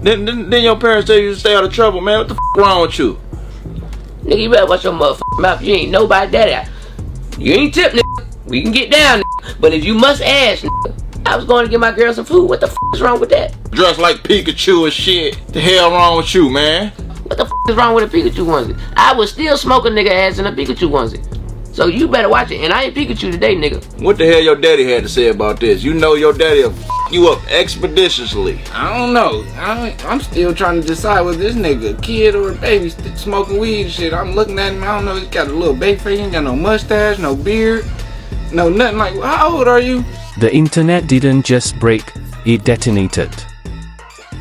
Then your parents tell you to stay out of trouble, man. What the wrong with you? Nigga, you better watch your motherfucking mouth. You ain't nobody daddy. You ain't tip, nigga. We can get down, nigga. But if you must ask, nigga, I was going to get my girl some food. What the is wrong with that? Dressed like Pikachu and shit. The hell wrong with you, man? What the is wrong with a Pikachu onesie? I would still smoke a nigga ass in a Pikachu onesie. So you better watch it. And I ain't Pikachu today, nigga. What the hell your daddy had to say about this? You know your daddy will you up expeditiously. I don't know. I'm still trying to decide whether this nigga a kid or a baby smoking weed and shit. I'm looking at him. I don't know. He's got a little baby face. He ain't got no mustache, no beard, no nothing. Like, how old are you? The internet didn't just break, it detonated.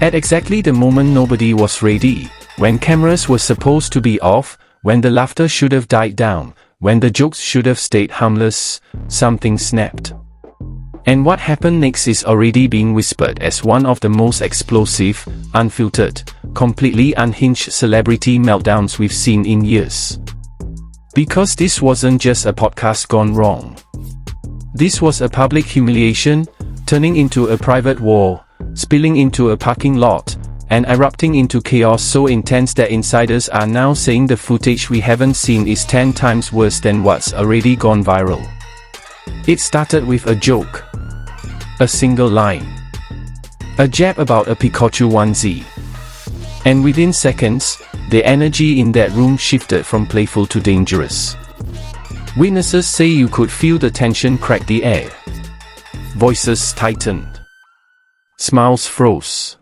At exactly the moment nobody was ready, when cameras were supposed to be off, when the laughter should have died down, when the jokes should have stayed harmless, something snapped. And what happened next is already being whispered as one of the most explosive, unfiltered, completely unhinged celebrity meltdowns we've seen in years. Because this wasn't just a podcast gone wrong. This was a public humiliation, turning into a private war, spilling into a parking lot, and erupting into chaos so intense that insiders are now saying the footage we haven't seen is 10 times worse than what's already gone viral. It started with a joke. A single line. A jab about a Pikachu onesie. And within seconds, the energy in that room shifted from playful to dangerous. Witnesses say you could feel the tension crack the air. Voices tightened. Smiles froze.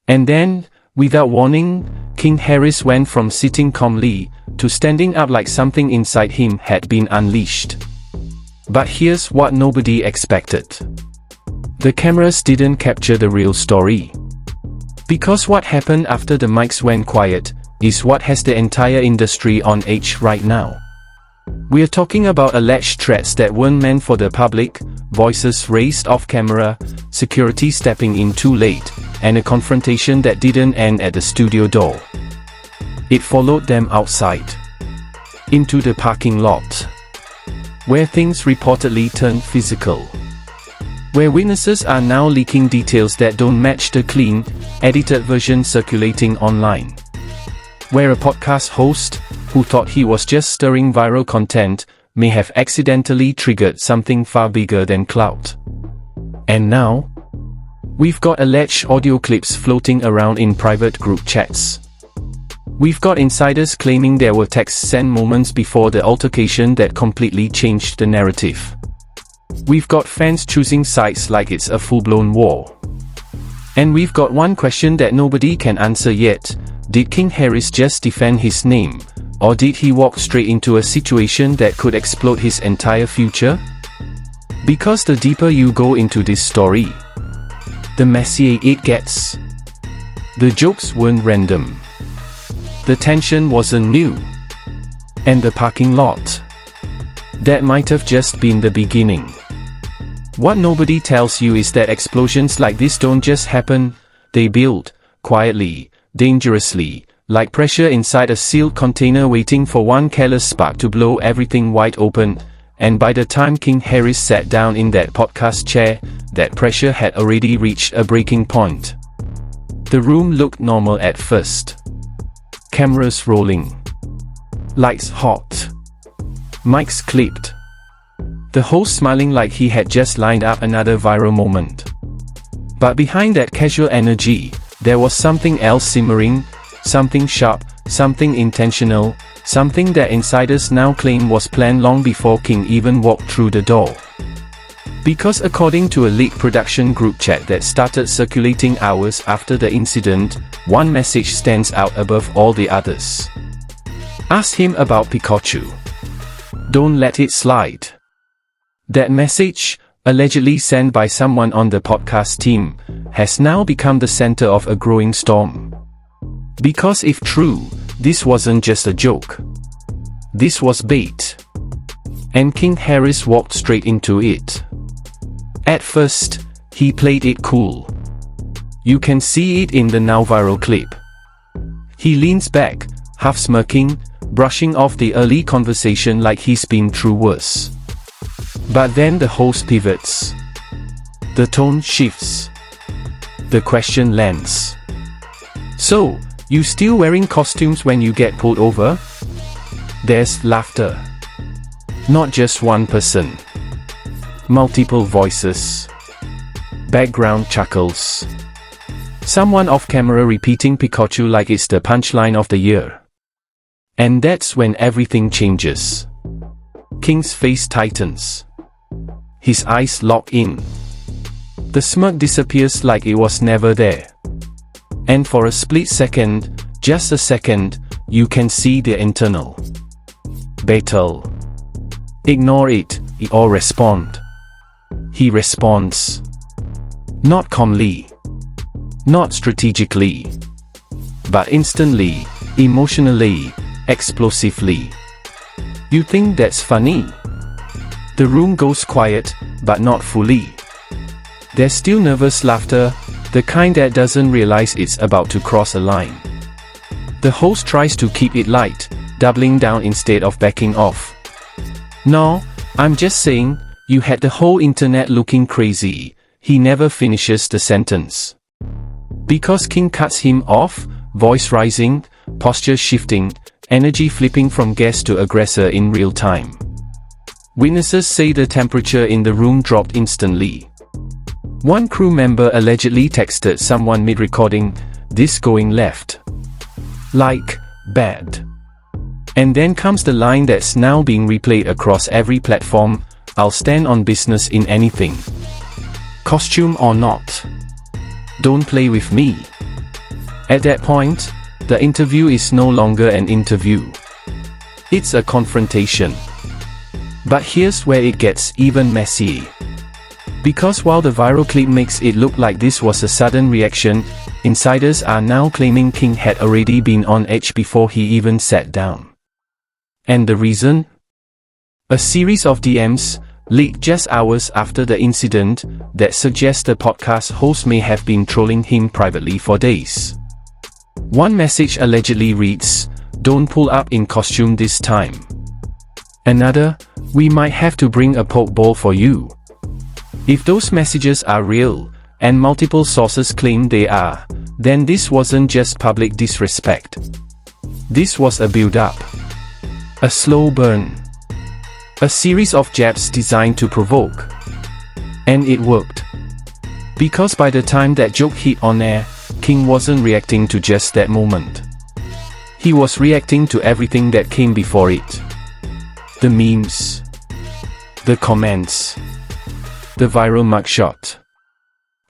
And then, without warning, King Harris went from sitting calmly to standing up like something inside him had been unleashed. But here's what nobody expected. The cameras didn't capture the real story. Because what happened after the mics went quiet is what has the entire industry on edge right now. We're talking about alleged threats that weren't meant for the public, voices raised off camera, security stepping in too late, and a confrontation that didn't end at the studio door. It followed them outside. Into the parking lot. Where things reportedly turned physical. Where witnesses are now leaking details that don't match the clean, edited version circulating online. Where a podcast host, who thought he was just stirring viral content, may have accidentally triggered something far bigger than clout. And now, we've got alleged audio clips floating around in private group chats. We've got insiders claiming there were texts sent moments before the altercation that completely changed the narrative. We've got fans choosing sides like it's a full-blown war. And we've got one question that nobody can answer yet. Did King Harris just defend his name, or did he walk straight into a situation that could explode his entire future? Because the deeper you go into this story, the messier it gets. The jokes weren't random. The tension wasn't new. And the parking lot. That might have just been the beginning. What nobody tells you is that explosions like this don't just happen, they build, quietly, dangerously, like pressure inside a sealed container waiting for one careless spark to blow everything wide open, and by the time King Harris sat down in that podcast chair, that pressure had already reached a breaking point. The room looked normal at first. Cameras rolling. Lights hot. Mics clipped. The host smiling like he had just lined up another viral moment. But behind that casual energy, there was something else simmering, something sharp, something intentional, something that insiders now claim was planned long before King even walked through the door. Because according to a leaked production group chat that started circulating hours after the incident, one message stands out above all the others. Ask him about Pikachu. Don't let it slide. That message, allegedly sent by someone on the podcast team, has now become the center of a growing storm. Because if true, this wasn't just a joke. This was bait. And King Harris walked straight into it. At first, he played it cool. You can see it in the now viral clip. He leans back, half smirking, brushing off the early conversation like he's been through worse. But then the host pivots. The tone shifts. The question lands. So, you still wearing costumes when you get pulled over? There's laughter. Not just one person. Multiple voices. Background chuckles. Someone off camera repeating Pikachu like it's the punchline of the year. And that's when everything changes. King's face tightens. His eyes lock in. The smirk disappears like it was never there. And for a split second, just a second, you can see the internal battle. Ignore it, or respond. He responds. Not calmly. Not strategically. But instantly, emotionally, explosively. You think that's funny? The room goes quiet, but not fully. There's still nervous laughter, the kind that doesn't realize it's about to cross a line. The host tries to keep it light, doubling down instead of backing off. No, I'm just saying, you had the whole internet looking crazy. He never finishes the sentence. Because King cuts him off, voice rising, posture shifting, energy flipping from guest to aggressor in real time. Witnesses say the temperature in the room dropped instantly. One crew member allegedly texted someone mid-recording, "This going left. Like, bad." And then comes the line that's now being replayed across every platform, "I'll stand on business in anything. Costume or not. Don't play with me." At that point, the interview is no longer an interview. It's a confrontation. But here's where it gets even messy. Because while the viral clip makes it look like this was a sudden reaction, insiders are now claiming King had already been on edge before he even sat down. And the reason? A series of DMs, leaked just hours after the incident, that suggest the podcast host may have been trolling him privately for days. One message allegedly reads, "Don't pull up in costume this time." Another, "We might have to bring a poke bowl for you." If those messages are real, and multiple sources claim they are, then this wasn't just public disrespect. This was a build-up. A slow burn. A series of jabs designed to provoke. And it worked. Because by the time that joke hit on air, King wasn't reacting to just that moment. He was reacting to everything that came before it. The memes. The comments. The viral mugshot.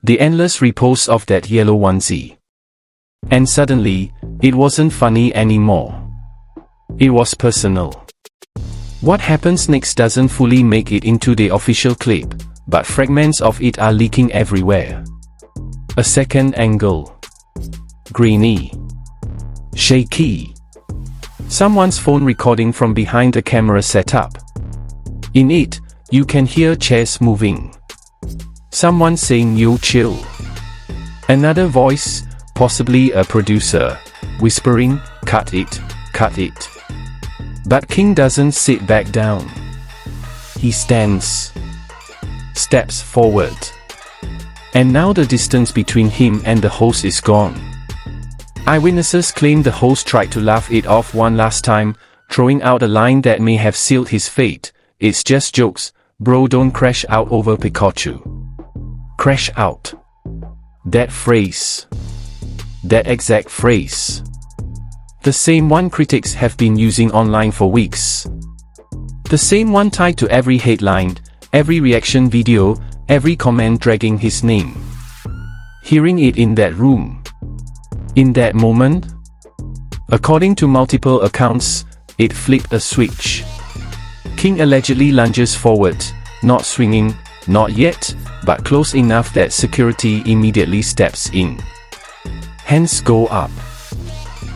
The endless reposts of that yellow onesie. And suddenly, it wasn't funny anymore. It was personal. What happens next doesn't fully make it into the official clip, but fragments of it are leaking everywhere. A second angle. Grainy. Shaky. Someone's phone recording from behind the camera setup. In it, you can hear chairs moving. Someone saying "Yo, chill." Another voice, possibly a producer, whispering, "Cut it, cut it." But King doesn't sit back down. He stands. Steps forward. And now the distance between him and the host is gone. Eyewitnesses claim the host tried to laugh it off one last time, throwing out a line that may have sealed his fate. "It's just jokes, bro, don't crash out over Pikachu." Crash out. That phrase. That exact phrase. The same one critics have been using online for weeks. The same one tied to every headline, every reaction video, every comment dragging his name. Hearing it in that room. In that moment. According to multiple accounts, it flipped a switch. King allegedly lunges forward, not swinging, not yet, but close enough that security immediately steps in. Hands go up.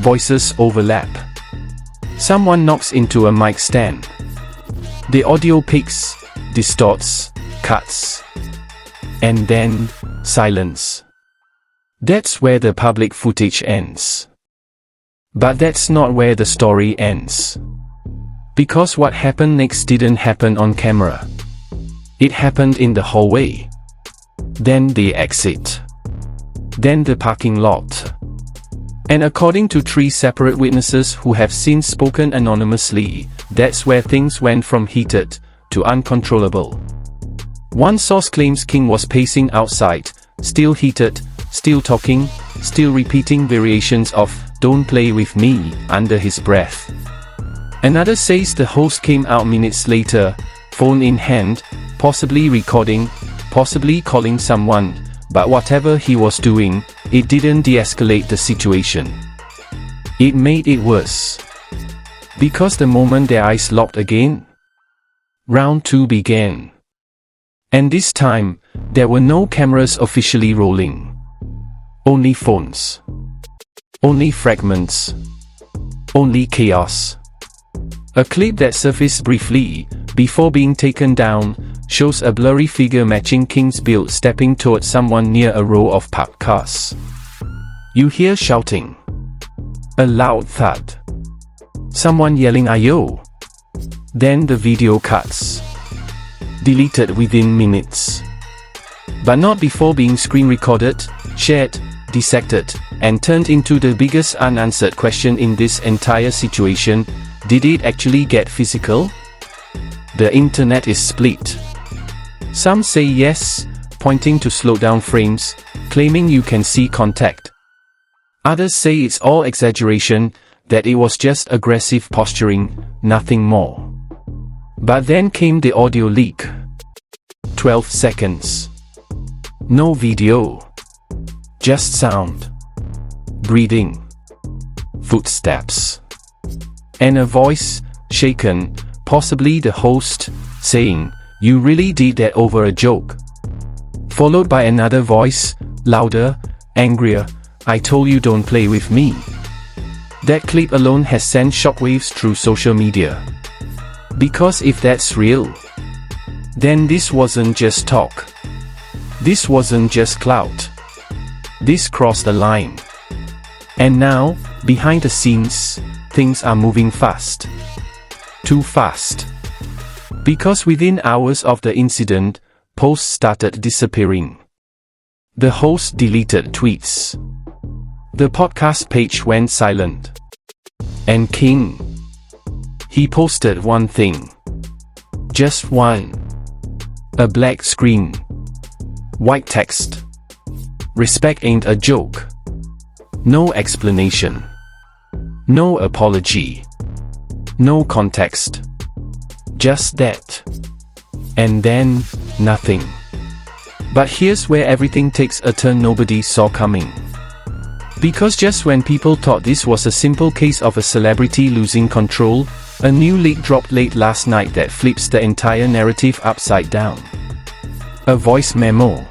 Voices overlap. Someone knocks into a mic stand. The audio peaks, distorts, cuts. And then, silence. That's where the public footage ends. But that's not where the story ends. Because what happened next didn't happen on camera. It happened in the hallway. Then the exit. Then the parking lot. And according to 3 separate witnesses who have since spoken anonymously, that's where things went from heated to uncontrollable. One source claims King was pacing outside, still heated, still talking, still repeating variations of "don't play with me" under his breath. Another says the host came out minutes later, phone in hand, possibly recording, possibly calling someone, but whatever he was doing, it didn't de-escalate the situation. It made it worse. Because the moment their eyes locked again, round 2 began. And this time, there were no cameras officially rolling. Only phones. Only fragments. Only chaos. A clip that surfaced briefly, before being taken down, shows a blurry figure matching King's build stepping towards someone near a row of parked cars. You hear shouting. A loud thud. Someone yelling "Ayo!" Then the video cuts. Deleted within minutes. But not before being screen recorded, shared, dissected, and turned into the biggest unanswered question in this entire situation: did it actually get physical? The internet is split. Some say yes, pointing to slowed down frames, claiming you can see contact. Others say it's all exaggeration, that it was just aggressive posturing, nothing more. But then came the audio leak. 12 seconds. No video. Just sound. Breathing. Footsteps. And a voice, shaken, possibly the host, saying, "You really did that over a joke." Followed by another voice, louder, angrier, "I told you don't play with me." That clip alone has sent shockwaves through social media. Because if that's real, then this wasn't just talk. This wasn't just clout. This crossed the line. And now, behind the scenes, things are moving fast. Too fast. Because within hours of the incident, posts started disappearing. The host deleted tweets. The podcast page went silent. And King, he posted one thing. Just one. A black screen. White text. Respect ain't a joke. No explanation. No apology. No context. Just that. And then, nothing. But here's where everything takes a turn nobody saw coming. Because just when people thought this was a simple case of a celebrity losing control, a new leak dropped late last night that flips the entire narrative upside down. A voice memo.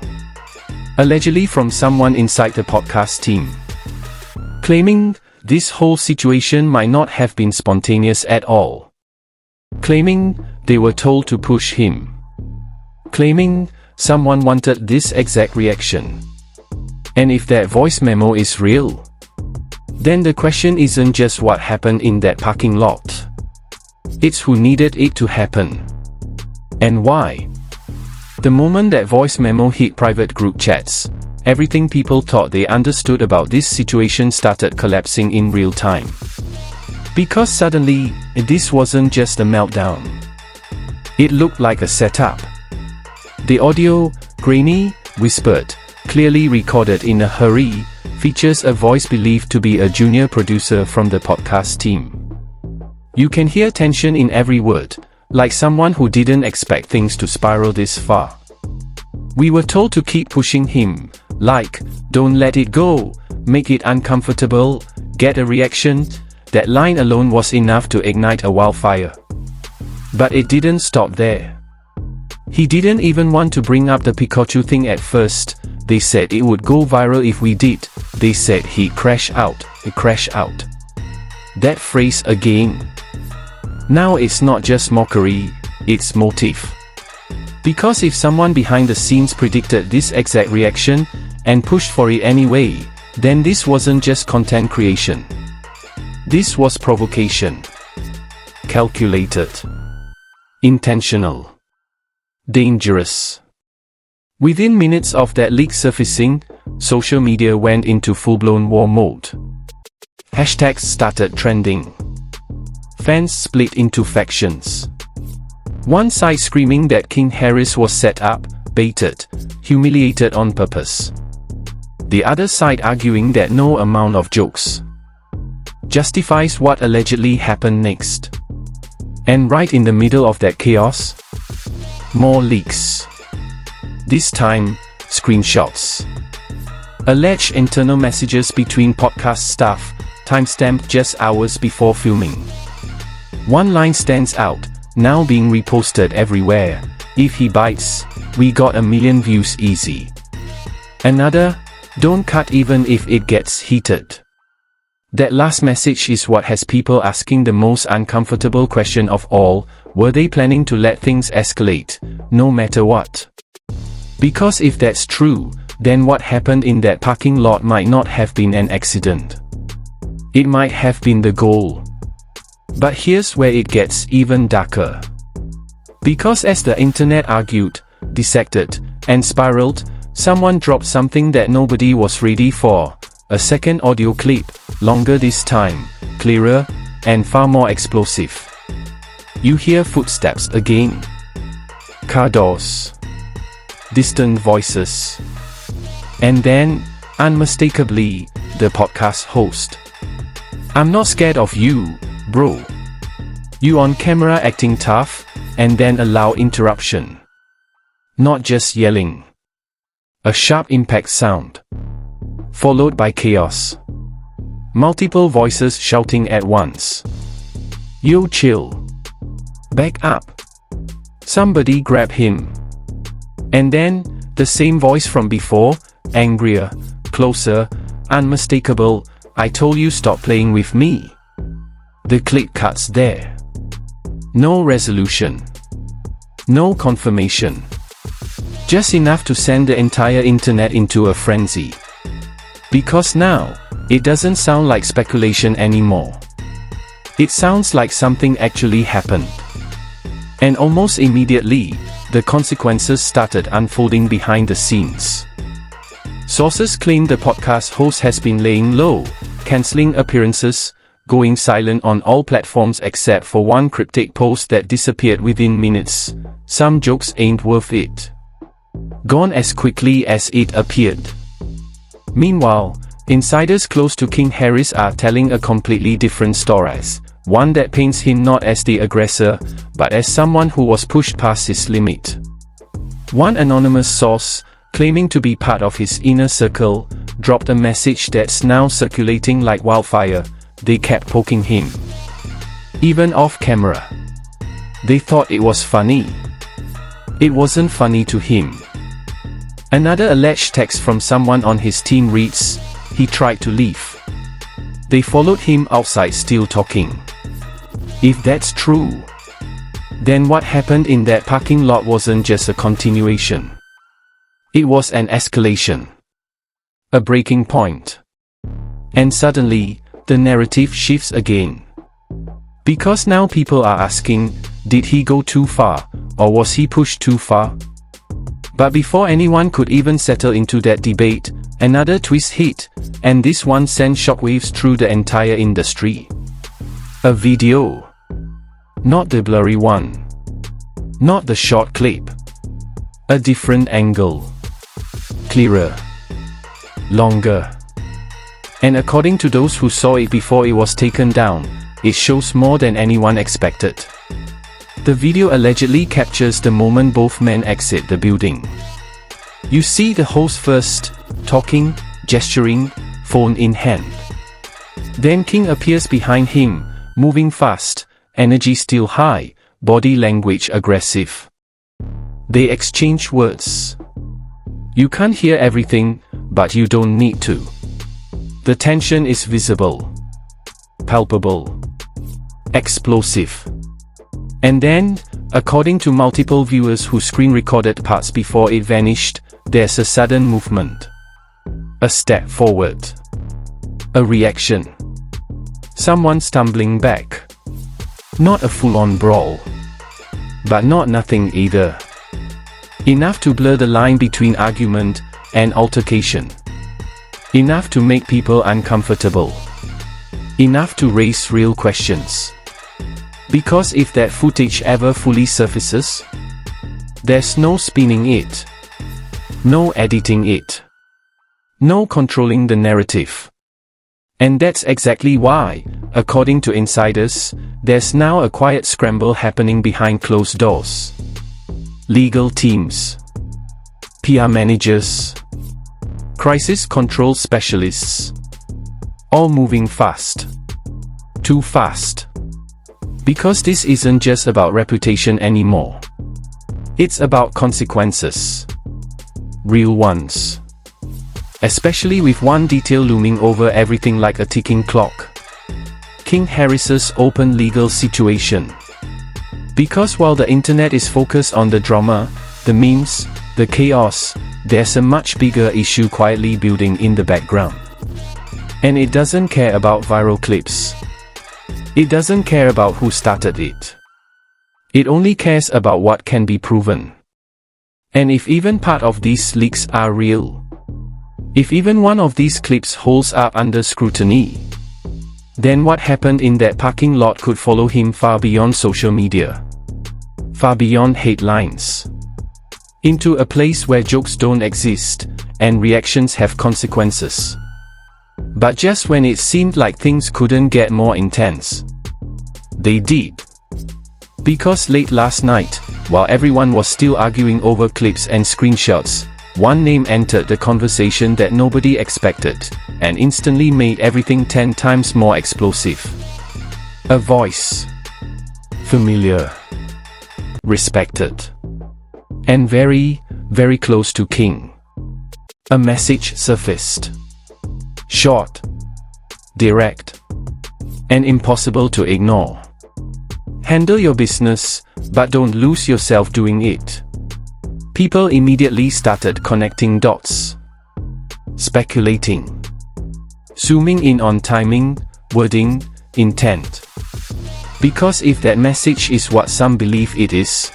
Allegedly from someone inside the podcast team. Claiming this whole situation might not have been spontaneous at all. Claiming they were told to push him. Claiming someone wanted this exact reaction. And if that voice memo is real, then the question isn't just what happened in that parking lot. It's who needed it to happen. And why. The moment that voice memo hit private group chats, everything people thought they understood about this situation started collapsing in real time. Because suddenly, this wasn't just a meltdown. It looked like a setup. The audio, grainy, whispered, clearly recorded in a hurry, features a voice believed to be a junior producer from the podcast team. You can hear tension in every word, like someone who didn't expect things to spiral this far. We were told to keep pushing him, like, don't let it go, make it uncomfortable, get a reaction. That line alone was enough to ignite a wildfire. But it didn't stop there. He didn't even want to bring up the Pikachu thing at first. They said it would go viral if we did. They said he'd crash out. That phrase again. Now it's not just mockery, it's motive. Because if someone behind the scenes predicted this exact reaction, and pushed for it anyway, then this wasn't just content creation. This was provocation. Calculated. Intentional. Dangerous. Within minutes of that leak surfacing, social media went into full-blown war mode. Hashtags started trending. Fans split into factions. One side screaming that King Harris was set up, baited, humiliated on purpose. The other side arguing that no amount of jokes justifies what allegedly happened next. And right in the middle of that chaos, more leaks. This time, screenshots. Alleged internal messages between podcast staff, timestamped just hours before filming. One line stands out, now being reposted everywhere. If he bites, we got 1 million views easy. Another, don't cut even if it gets heated. That last message is what has people asking the most uncomfortable question of all: were they planning to let things escalate, no matter what? Because if that's true, then what happened in that parking lot might not have been an accident. It might have been the goal. But here's where it gets even darker. Because as the internet argued, dissected, and spiraled, someone dropped something that nobody was ready for. A second audio clip, longer this time, clearer, and far more explosive. You hear footsteps again. Car doors. Distant voices. And then, unmistakably, the podcast host. I'm not scared of you, bro. You on camera acting tough, and then allow interruption. Not just yelling. A sharp impact sound. Followed by chaos. Multiple voices shouting at once. Yo, chill. Back up. Somebody grab him. And then, the same voice from before, angrier, closer, unmistakable. I told you stop playing with me. The clip cuts there. No resolution. No confirmation. Just enough to send the entire internet into a frenzy. Because now, it doesn't sound like speculation anymore. It sounds like something actually happened. And almost immediately, the consequences started unfolding behind the scenes. Sources claim the podcast host has been laying low, cancelling appearances, going silent on all platforms except for one cryptic post that disappeared within minutes. Some jokes ain't worth it. Gone as quickly as it appeared. Meanwhile, insiders close to King Harris are telling a completely different story, one that paints him not as the aggressor, but as someone who was pushed past his limit. One anonymous source, claiming to be part of his inner circle, dropped a message that's now circulating like wildfire. They kept poking him. Even off camera. They thought it was funny. It wasn't funny to him. Another alleged text from someone on his team reads, he tried to leave. They followed him outside still talking. If that's true, then what happened in that parking lot wasn't just a continuation. It was an escalation. A breaking point. And suddenly, the narrative shifts again. Because now people are asking, did he go too far, or was he pushed too far? But before anyone could even settle into that debate, another twist hit, and this one sent shockwaves through the entire industry. A video. Not the blurry one. Not the short clip. A different angle. Clearer. Longer. And according to those who saw it before it was taken down, it shows more than anyone expected. The video allegedly captures the moment both men exit the building. You see the host first, talking, gesturing, phone in hand. Then King appears behind him, moving fast, energy still high, body language aggressive. They exchange words. You can't hear everything, but you don't need to. The tension is visible, palpable, explosive. And then, according to multiple viewers who screen recorded parts before it vanished, there's a sudden movement. A step forward. A reaction. Someone stumbling back. Not a full-on brawl. But not nothing either. Enough to blur the line between argument and altercation. Enough to make people uncomfortable. Enough to raise real questions. Because if that footage ever fully surfaces, there's no spinning it, no editing it, no controlling the narrative. And that's exactly why, according to insiders, there's now a quiet scramble happening behind closed doors. Legal teams, PR managers, crisis control specialists, all moving fast. Too fast. Because this isn't just about reputation anymore. It's about consequences. Real ones. Especially with one detail looming over everything like a ticking clock. King Harris's open legal situation. Because while the internet is focused on the drama, the memes, the chaos, there's a much bigger issue quietly building in the background. And it doesn't care about viral clips. It doesn't care about who started it. It only cares about what can be proven. And if even part of these leaks are real, if even one of these clips holds up under scrutiny, then what happened in that parking lot could follow him far beyond social media, far beyond headlines, into a place where jokes don't exist, and reactions have consequences. But just when it seemed like things couldn't get more intense, they did. Because late last night, while everyone was still arguing over clips and screenshots, one name entered the conversation that nobody expected, and instantly made everything 10 times more explosive. A voice. Familiar. Respected. And very, very close to King. A message surfaced. Short. Direct. And impossible to ignore. Handle your business, but don't lose yourself doing it. People immediately started connecting dots. Speculating. Zooming in on timing, wording, intent. Because if that message is what some believe it is,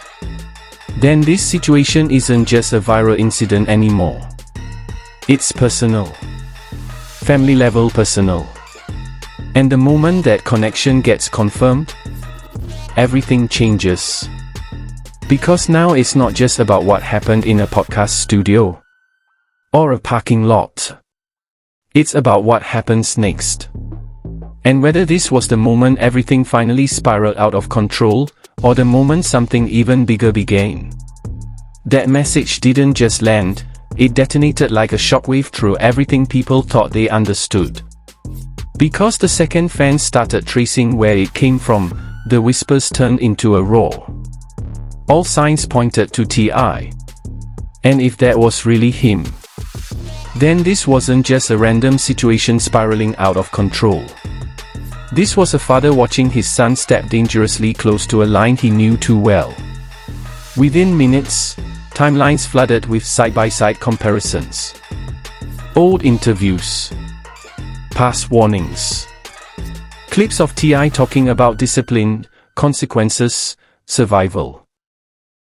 then this situation isn't just a viral incident anymore. It's personal. Family level personal. And the moment that connection gets confirmed, everything changes. Because now it's not just about what happened in a podcast studio or a parking lot. It's about what happens next. And whether this was the moment everything finally spiraled out of control, or the moment something even bigger began. That message didn't just land, it detonated like a shockwave through everything people thought they understood. Because the second fans started tracing where it came from, the whispers turned into a roar. All signs pointed to T.I. And if that was really him, then this wasn't just a random situation spiraling out of control. This was a father watching his son step dangerously close to a line he knew too well. Within minutes, timelines flooded with side-by-side comparisons. Old interviews. Past warnings. Clips of T.I. talking about discipline, consequences, survival.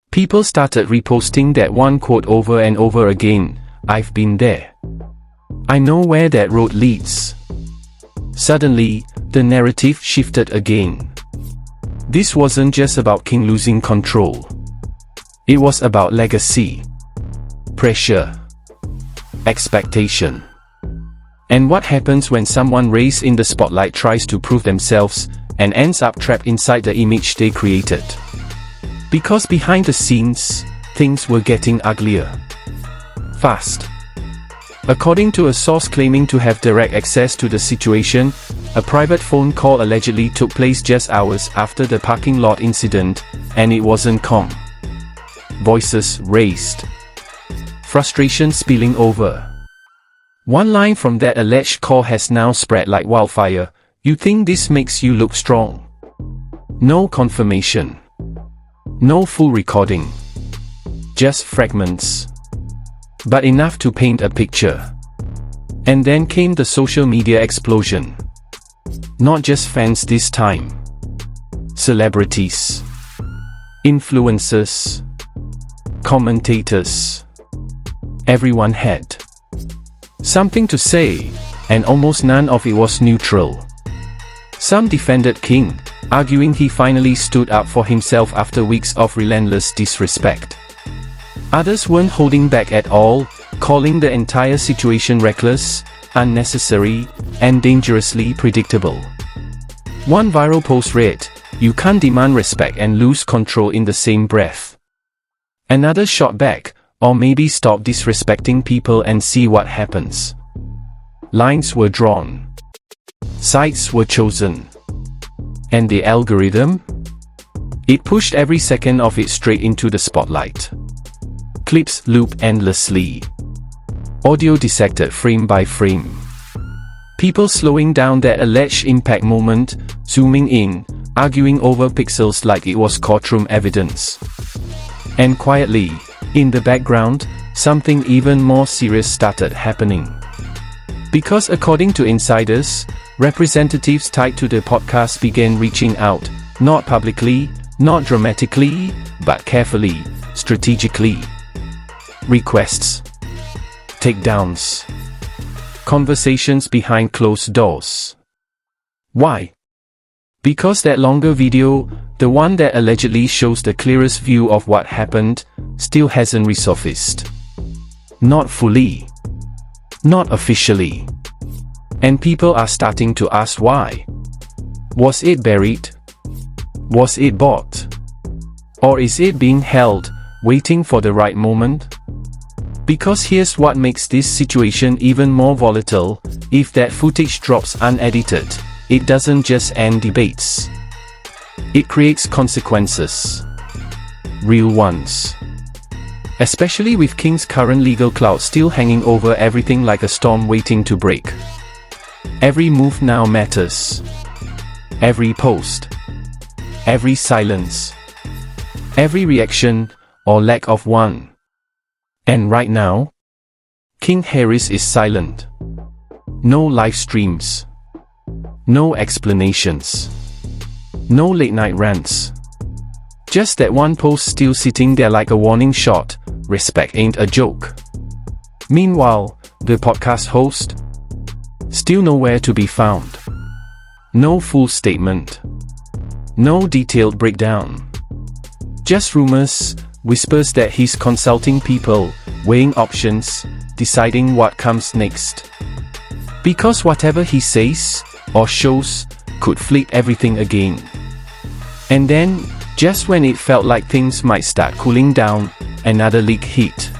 People started reposting that one quote over and over again, "I've been there. I know where that road leads." Suddenly, the narrative shifted again. This wasn't just about King losing control. It was about legacy, pressure, expectation. And what happens when someone raised in the spotlight tries to prove themselves and ends up trapped inside the image they created? Because behind the scenes, things were getting uglier. Fast. According to a source claiming to have direct access to the situation, a private phone call allegedly took place just hours after the parking lot incident, and it wasn't calm. Voices raised. Frustration spilling over. One line from that alleged call has now spread like wildfire. "You think this makes you look strong?" No confirmation. No full recording. Just fragments. But enough to paint a picture. And then came the social media explosion. Not just fans this time. Celebrities. Influencers. Commentators. Everyone had something to say, and almost none of it was neutral. Some defended King, arguing he finally stood up for himself after weeks of relentless disrespect. Others weren't holding back at all, calling the entire situation reckless, unnecessary, and dangerously predictable. One viral post read, "You can't demand respect and lose control in the same breath." Another shot back, "Or maybe stop disrespecting people and see what happens." Lines were drawn. Sides were chosen. And the algorithm? It pushed every second of it straight into the spotlight. Clips loop endlessly. Audio dissected frame by frame. People slowing down that alleged impact moment, zooming in, arguing over pixels like it was courtroom evidence. And quietly, in the background, something even more serious started happening. Because according to insiders, representatives tied to the podcast began reaching out, not publicly, not dramatically, but carefully, strategically. Requests. Takedowns. Conversations behind closed doors. Why? Because that longer video, the one that allegedly shows the clearest view of what happened, still hasn't resurfaced. Not fully. Not officially. And people are starting to ask why. Was it buried? Was it bought? Or is it being held, waiting for the right moment? Because here's what makes this situation even more volatile: if that footage drops unedited, it doesn't just end debates. It creates consequences. Real ones. Especially with King's current legal cloud still hanging over everything like a storm waiting to break. Every move now matters. Every post. Every silence. Every reaction, or lack of one. And right now, King Harris is silent. No live streams. No explanations. No late night rants. Just that one post still sitting there like a warning shot: respect ain't a joke. Meanwhile, the podcast host? Still nowhere to be found. No full statement. No detailed breakdown. Just rumors, whispers that he's consulting people, weighing options, deciding what comes next. Because whatever he says, or shows, could flip everything again. And then, just when it felt like things might start cooling down, another leak hit.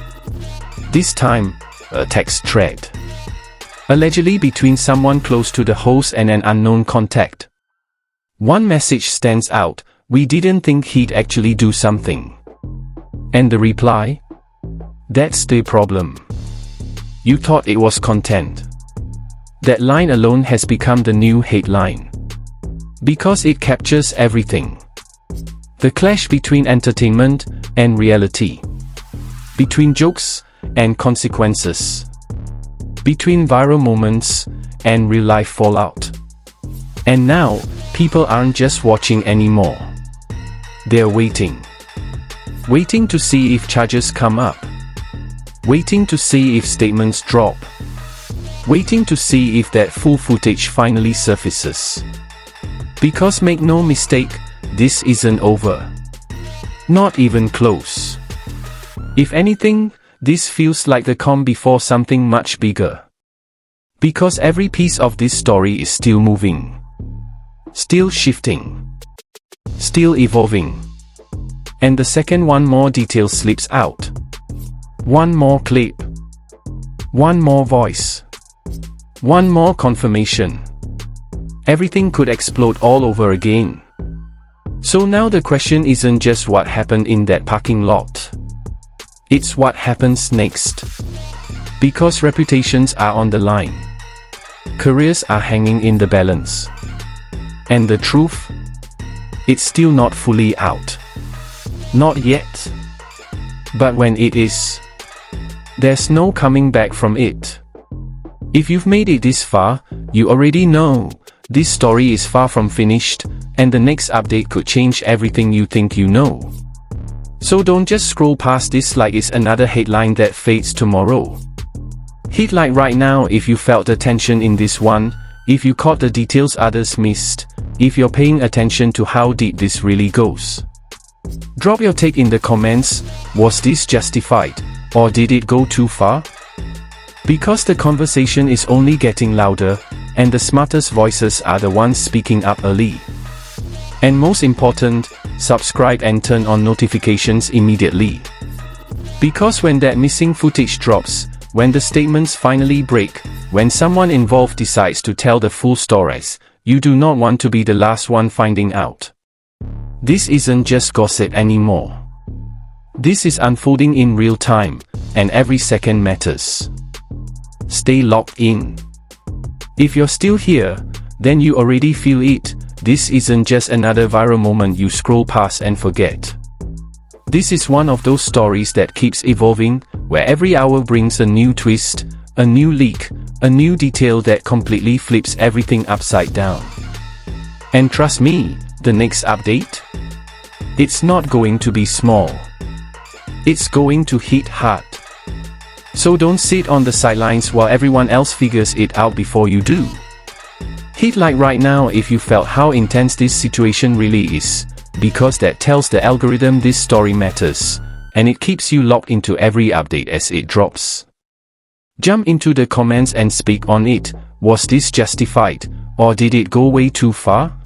This time, a text thread. Allegedly between someone close to the host and an unknown contact. One message stands out: "We didn't think he'd actually do something." And the reply? "That's the problem. You thought it was content." That line alone has become the new headline. Because it captures everything. The clash between entertainment and reality. Between jokes and consequences. Between viral moments and real-life fallout. And now, people aren't just watching anymore. They're waiting. Waiting to see if charges come up. Waiting to see if statements drop. Waiting to see if that full footage finally surfaces. Because make no mistake, this isn't over. Not even close. If anything, this feels like the calm before something much bigger. Because every piece of this story is still moving. Still shifting. Still evolving. And the second one more detail slips out. One more clip. One more voice. One more confirmation. Everything could explode all over again. So now the question isn't just what happened in that parking lot. It's what happens next. Because reputations are on the line. Careers are hanging in the balance. And the truth? It's still not fully out. Not yet. But when it is, there's no coming back from it. If you've made it this far, you already know this story is far from finished, and the next update could change everything you think you know. So don't just scroll past this like it's another headline that fades tomorrow. Hit like right now if you felt the tension in this one, if you caught the details others missed, if you're paying attention to how deep this really goes. Drop your take in the comments. Was this justified, or did it go too far? Because the conversation is only getting louder, and the smartest voices are the ones speaking up early. And most important, subscribe and turn on notifications immediately. Because when that missing footage drops, when the statements finally break, when someone involved decides to tell the full stories, you do not want to be the last one finding out. This isn't just gossip anymore. This is unfolding in real time, and every second matters. Stay locked in. If you're still here, then you already feel it. This isn't just another viral moment you scroll past and forget. This is one of those stories that keeps evolving, where every hour brings a new twist, a new leak, a new detail that completely flips everything upside down. And trust me, the next update? It's not going to be small. It's going to hit hard. So don't sit on the sidelines while everyone else figures it out before you do. Hit like right now if you felt how intense this situation really is, because that tells the algorithm this story matters, and it keeps you locked into every update as it drops. Jump into the comments and speak on it. Was this justified, or did it go way too far?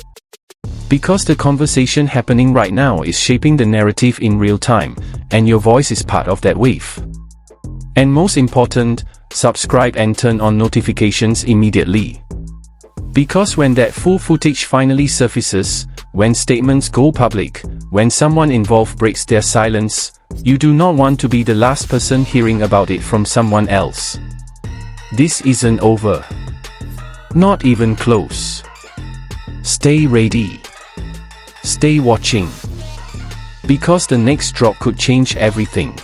Because the conversation happening right now is shaping the narrative in real time, and your voice is part of that wave. And most important, subscribe and turn on notifications immediately. Because when that full footage finally surfaces, when statements go public, when someone involved breaks their silence, you do not want to be the last person hearing about it from someone else. This isn't over. Not even close. Stay ready. Stay watching. Because the next drop could change everything.